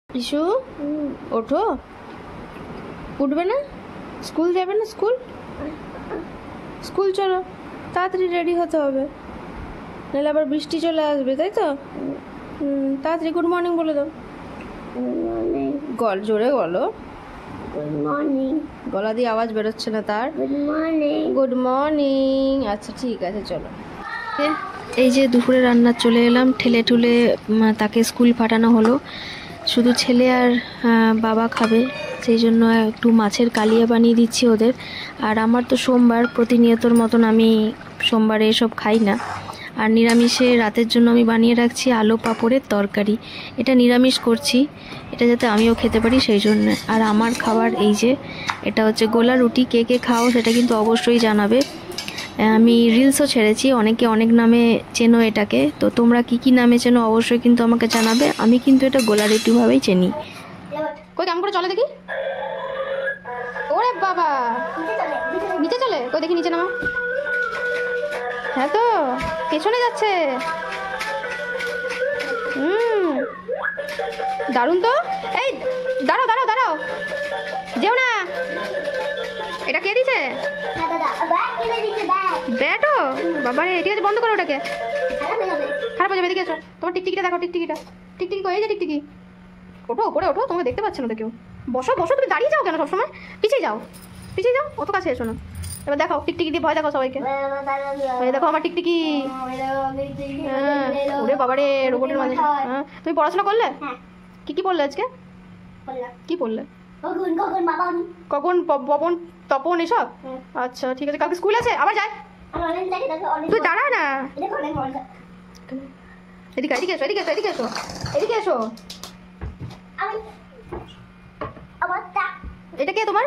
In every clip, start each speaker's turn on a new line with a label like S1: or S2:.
S1: Issue ওঠো, উঠবে না? স্কুল যাবে না? স্কুল স্কুল চলো, তাড়াতাড়ি রেডি হতে হবে, নাহলে আবার বৃষ্টি চলে আসবে, তাই তো? তাড়াতাড়ি গুড মর্নিং বলে দাও। জোরে বলো।
S2: Good morning.
S1: গলা দিয়ে আওয়াজ বেরোচ্ছে না তার।
S2: Good morning.
S1: Good morning. আচ্ছা ঠিক আছে, চলো। এই যে দুপুরে রান্না চলে এলাম, ঠেলে ঠুলে তাকে স্কুল পাঠানো হলো। শুধু ছেলে আর বাবা খাবে, সেই জন্য একটু মাছের কালিয়া বানিয়ে দিচ্ছি ওদের। আর আমার তো সোমবার, প্রতিনিয়তর মতন আমি সোমবারে এসব খাই না। আর নিরামিষে রাতের জন্য আমি বানিয়ে রাখছি আলু পাঁপড়ের তরকারি। এটা নিরামিষ করছি, এটা যাতে আমিও খেতে পারি সেই জন্য। আর আমার খাবার এই যে, এটা হচ্ছে গোলা রুটি। কে কে খাও সেটা কিন্তু অবশ্যই জানাবে। আমি রিলসও ছেড়েছি, অনেকে অনেক নামে চেনো এটাকে, তো তোমরা কি কি নামে চেনো অবশ্যই কিন্তু আমাকে জানাবে। আমি কিন্তু এটা গোলা রুটিভাবেই চিনি। কই কেমন করে চলে দেখি? ওরে বাবা, নিচে চলে, কই দেখি নিচে নামা। হ্যাঁ তো পেছনে যাচ্ছে। দারুণ তো। এই দাঁড়াও দাঁড়াও দাঁড়াও, যেও না। এটা কে দিছে? ব্যাটও বাবা রে, ঠিক আছে বন্ধ করো ওটাকে, খারাপ হয়ে যাবে। এদিকে এসো, তোমার টিকটিকিটা দেখো। টিকটিকি কই? এই যে টিকটিকি, ওঠো উপরে ওঠো, তোমাকে দেখতে পাচ্ছ না তো কেউ। বসো বসো, তুমি দাঁড়িয়ে যাও কেন সবসময়? পিছিয়ে যাও, অত কাছে এসো না। এবার দেখো টিকটিকি দিয়ে ভয় দেখো সবাইকে। দেখো আমার টিকটিকি। ওরে বাবা রে, রোবটের মাঝে। তুমি পড়াশোনা করলে? কি পড়লে আজকে? কি পড়লে? কখন পবন তপন এসব? আচ্ছা ঠিক আছে, কালকে স্কুল আছে, আবার যায়। তুই দাঁড়া না, এদিকে এদিকে এসো, এদিকে এসো, এদিকে এসো, এদিকে এসো। এটা কে তোমার?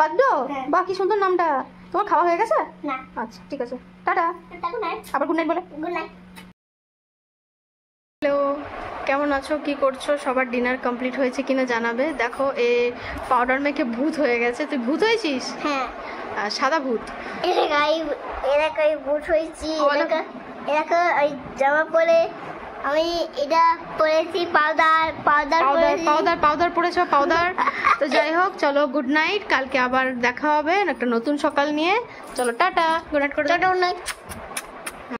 S1: পাদ্য। বাহ কি সুন্দর নামটা। তোমার খাওয়া হয়ে গেছে? না। আচ্ছা ঠিক আছে, টাটা। আবার গুড নাইট বলে। Good night. হ্যালো, কেমন আছো, কি করছো? সবার ডিনার কমপ্লিট হয়েছে কিনা জানাবে। দেখো এ পাউডার মেখে ভূত হয়ে গেছে। তুই ভূত হয়েছিস? হ্যাঁ, সাদা ভূত।
S2: এলাকায় ভূত হয়েছি। এলাকা ওই জামা পরে আমি এটা পরেছি,
S1: পাউডার পরেছো, পাউডার। তো যাই হোক, চলো গুড নাইট, কালকে আবার দেখা হবে একটা নতুন সকাল নিয়ে। চলো টাটা, গুড নাইট করে।
S2: Tata, good night.